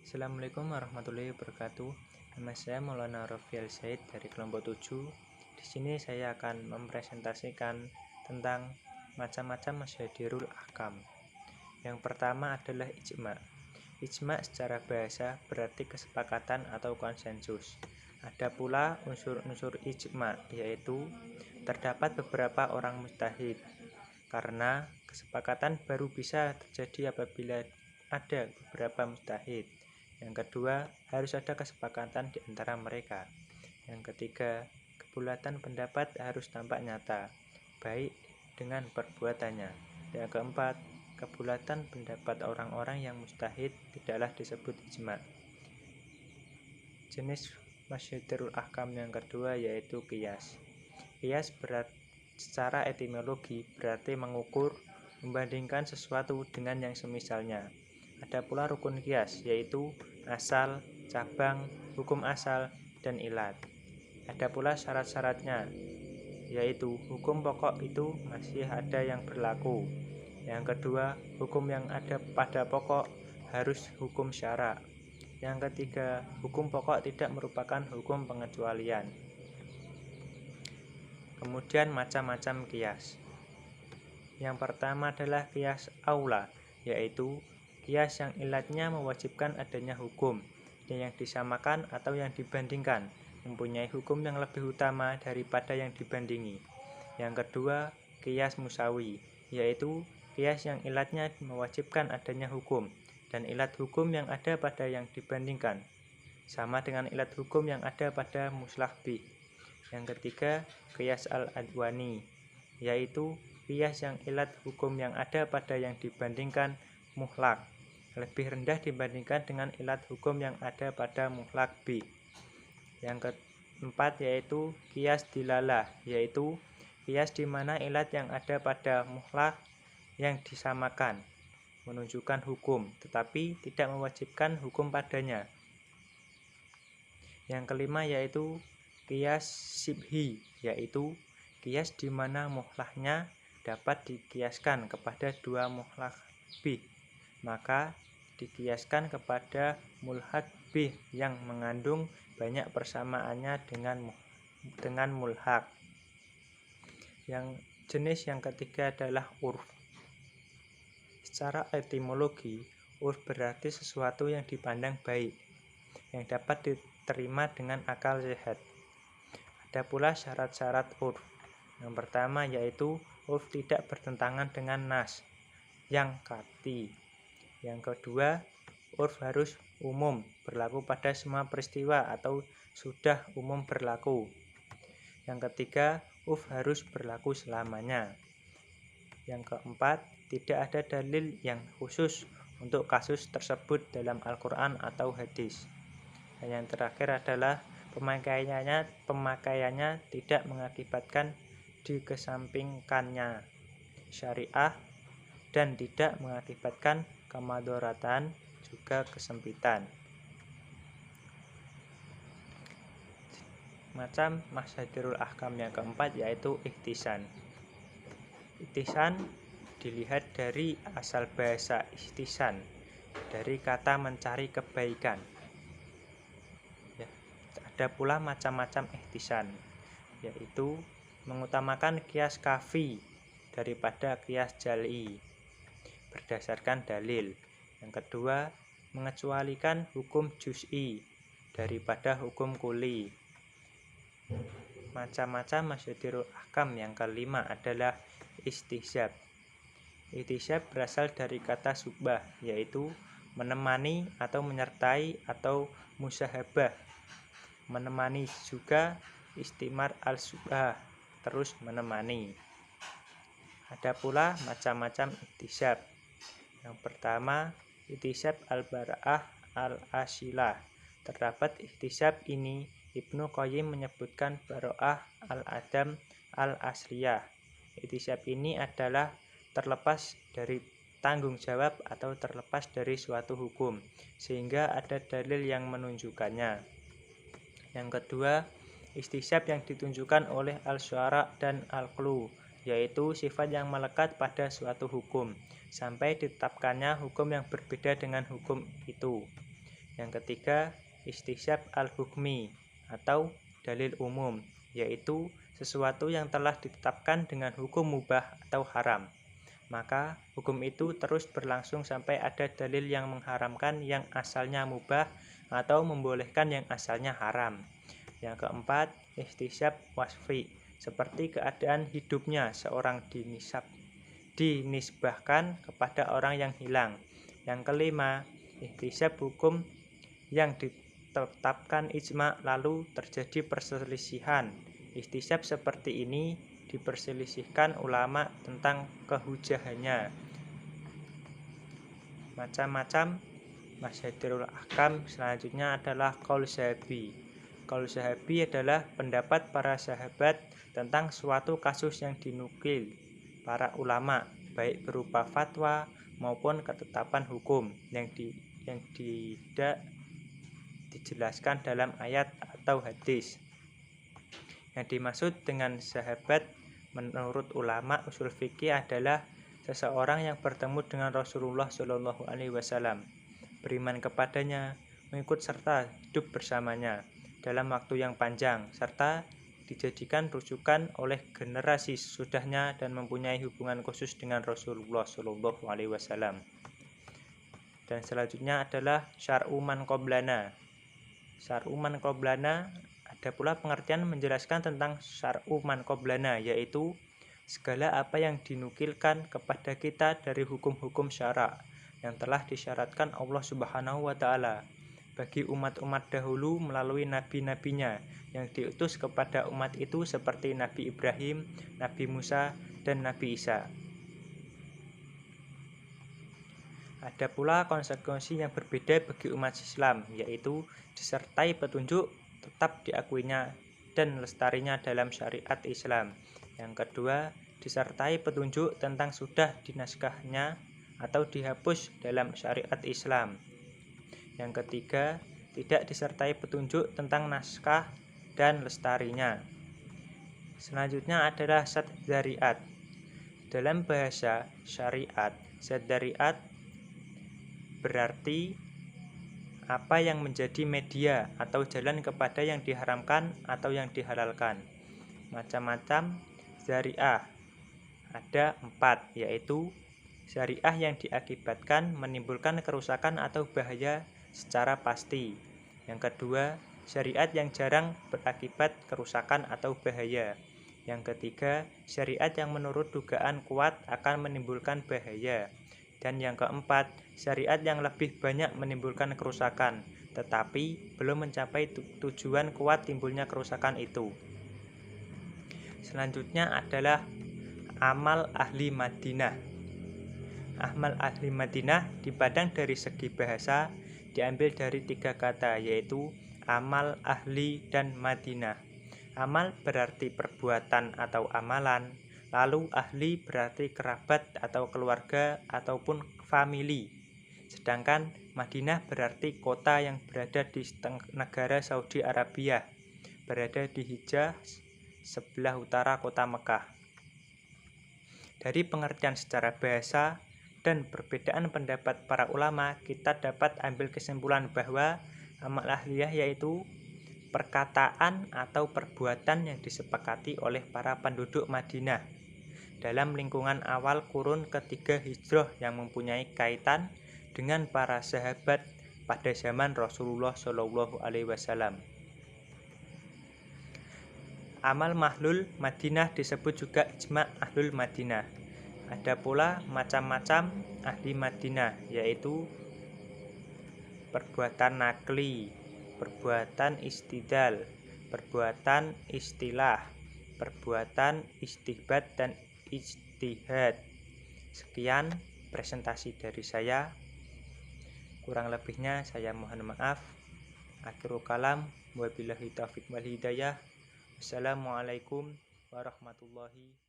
Assalamualaikum warahmatullahi wabarakatuh. Nama saya Maulana Rafiel Zaid dari kelompok 7. Di sini saya akan mempresentasikan tentang macam-macam masyadirul ahkam. Yang pertama adalah ijma. Ijma secara bahasa berarti kesepakatan atau konsensus. Ada pula unsur-unsur ijma, yaitu terdapat beberapa orang mujtahid. Karena kesepakatan baru bisa terjadi apabila ada beberapa mujtahid. Yang kedua, harus ada kesepakatan di antara mereka. Yang ketiga, kebulatan pendapat harus tampak nyata, baik dengan perbuatannya. Yang keempat, kebulatan pendapat orang-orang yang mujtahid tidaklah disebut ijma. Jenis masyadirul ahkam yang kedua yaitu qiyas. Qiyas secara etimologi berarti mengukur, membandingkan sesuatu dengan yang semisalnya. Ada pula rukun qiyas, yaitu asal, cabang, hukum asal, dan ilat. Ada pula syarat-syaratnya, yaitu hukum pokok itu masih ada yang berlaku. Yang kedua, hukum yang ada pada pokok harus hukum syara. Yang ketiga, hukum pokok tidak merupakan hukum pengecualian. Kemudian macam-macam qiyas. Yang pertama adalah qiyas aula, yaitu qiyas yang ilatnya mewajibkan adanya hukum yang disamakan atau yang dibandingkan, mempunyai hukum yang lebih utama daripada yang dibandingi. Yang kedua, qiyas musawi, yaitu qiyas yang ilatnya mewajibkan adanya hukum dan ilat hukum yang ada pada yang dibandingkan sama dengan ilat hukum yang ada pada muslah bih. Yang ketiga, qiyas al-adwani, yaitu qiyas yang ilat hukum yang ada pada yang dibandingkan muhlak lebih rendah dibandingkan dengan ilat hukum yang ada pada muhlak B. Yang keempat yaitu qiyas dilalah, yaitu qiyas di mana ilat yang ada pada muhlak yang disamakan menunjukkan hukum tetapi tidak mewajibkan hukum padanya. Yang kelima yaitu qiyas sibhi, yaitu qiyas di mana muhlahnya dapat dikiaskan kepada dua muhlak bih, maka dikiaskan kepada mulhak bih yang mengandung banyak persamaannya dengan mulhak. Yang jenis yang ketiga adalah urf. Secara etimologi, urf berarti sesuatu yang dipandang baik, yang dapat diterima dengan akal sehat. Ada pula syarat-syarat urf. Yang pertama yaitu urf tidak bertentangan dengan nas yang qat'i. Yang kedua, urf harus umum, berlaku pada semua peristiwa atau sudah umum berlaku. Yang ketiga, urf harus berlaku selamanya. Yang keempat, tidak ada dalil yang khusus untuk kasus tersebut dalam Al-Quran atau hadis. Dan yang terakhir adalah pemakaiannya tidak mengakibatkan dikesampingkannya syariah dan tidak mengakibatkan kemadharatan juga kesempitan. Macam masyadirul ahkam yang keempat yaitu ihtisan. Ihtisan dilihat dari asal bahasa ihtisan, dari kata mencari kebaikan. Ada pula macam-macam ihtisan, yaitu mengutamakan qiyas kafi daripada qiyas jal'i berdasarkan dalil. Yang kedua, mengecualikan hukum juz'i daripada hukum kuli. Macam-macam masyadirul ahkam yang kelima adalah istihzab. Istihzab berasal dari kata subah, yaitu menemani atau menyertai atau musyahabah. Menemani juga istimar al-subah, terus menemani. Ada pula macam-macam ihtisab. Yang pertama, ihtisab al-bara'ah al-asilah. Terdapat ihtisab ini Ibnu Qayyim menyebutkan bara'ah al-adam al-asliyah. Ihtisab ini adalah terlepas dari tanggung jawab atau terlepas dari suatu hukum, sehingga ada dalil yang menunjukkannya. Yang kedua, ihtisab yang ditunjukkan oleh al-syara dan al-qlu, yaitu sifat yang melekat pada suatu hukum sampai ditetapkannya hukum yang berbeda dengan hukum itu. Yang ketiga, istihsab al-hukmi atau dalil umum, yaitu sesuatu yang telah ditetapkan dengan hukum mubah atau haram. Maka hukum itu terus berlangsung sampai ada dalil yang mengharamkan yang asalnya mubah atau membolehkan yang asalnya haram. Yang keempat, istihsab wasfi, seperti keadaan hidupnya seorang dinisbahkan kepada orang yang hilang. Yang kelima, istihsab hukum yang ditetapkan ijma lalu terjadi perselisihan. Istihsab seperti ini diperselisihkan ulama tentang kehujahannya. Macam-macam masyadirul ahkam selanjutnya adalah qaul sahabi. Qaul sahabi adalah pendapat para sahabat tentang suatu kasus yang dinukil para ulama, baik berupa fatwa maupun ketetapan hukum yang tidak dijelaskan dalam ayat atau hadis. Yang dimaksud dengan sahabat menurut ulama usul fikih adalah seseorang yang bertemu dengan Rasulullah Shallallahu Alaihi Wasallam, beriman kepadanya, mengikut serta hidup bersamanya dalam waktu yang panjang, serta dijadikan rujukan oleh generasi sesudahnya dan mempunyai hubungan khusus dengan Rasulullah Shallallahu Alaihi Wasallam. Dan selanjutnya adalah syar'u man qablana. Syar'u man qablana ada pula pengertian menjelaskan tentang syar'u man qablana, yaitu segala apa yang dinukilkan kepada kita dari hukum-hukum syara yang telah disyaratkan Allah Subhanahu wa Ta'ala bagi umat-umat dahulu melalui nabi-nabinya yang diutus kepada umat itu seperti Nabi Ibrahim, Nabi Musa, dan Nabi Isa. Ada pula konsekuensi yang berbeda bagi umat Islam, yaitu disertai petunjuk tetap diakuinya dan lestarinya dalam syariat Islam. Yang kedua, disertai petunjuk tentang sudah dinaskahnya atau dihapus dalam syariat Islam. Yang ketiga, tidak disertai petunjuk tentang naskah dan lestarinya. Selanjutnya adalah sad dzari'at. Dalam bahasa syariat, sad dzari'at berarti apa yang menjadi media atau jalan kepada yang diharamkan atau yang dihalalkan. Macam-macam zari'ah ada 4, yaitu zari'ah yang diakibatkan menimbulkan kerusakan atau bahaya secara pasti. Yang kedua, syariat yang jarang berakibat kerusakan atau bahaya. Yang ketiga, syariat yang menurut dugaan kuat akan menimbulkan bahaya. Dan yang keempat, syariat yang lebih banyak menimbulkan kerusakan, tetapi belum mencapai tujuan kuat timbulnya kerusakan itu. Selanjutnya adalah amal ahli Madinah. Amal ahli Madinah dipandang dari segi bahasa diambil dari 3 kata, yaitu amal, ahli, dan Madinah. Amal berarti perbuatan atau amalan, lalu ahli berarti kerabat atau keluarga ataupun famili. Sedangkan Madinah berarti kota yang berada di negara Saudi Arabia, berada di Hijaz sebelah utara kota Mekah. Dari pengertian secara bahasa dan perbedaan pendapat para ulama, kita dapat ambil kesimpulan bahwa amal ahliyah yaitu perkataan atau perbuatan yang disepakati oleh para penduduk Madinah dalam lingkungan awal kurun ketiga hijrah yang mempunyai kaitan dengan para sahabat pada zaman Rasulullah Shallallahu Alaihi Wasallam. Amal mahlul Madinah disebut juga ijma' ahlul Madinah. Ada pula macam-macam ahli Madinah, yaitu perbuatan nakli, perbuatan istidlal, perbuatan istilah, perbuatan istihbad dan ijtihad. Sekian presentasi dari saya. Kurang lebihnya saya mohon maaf. Akhirul kalam, wabillahi taufiq wal hidayah. Assalamualaikum warahmatullahi wabarakatuh.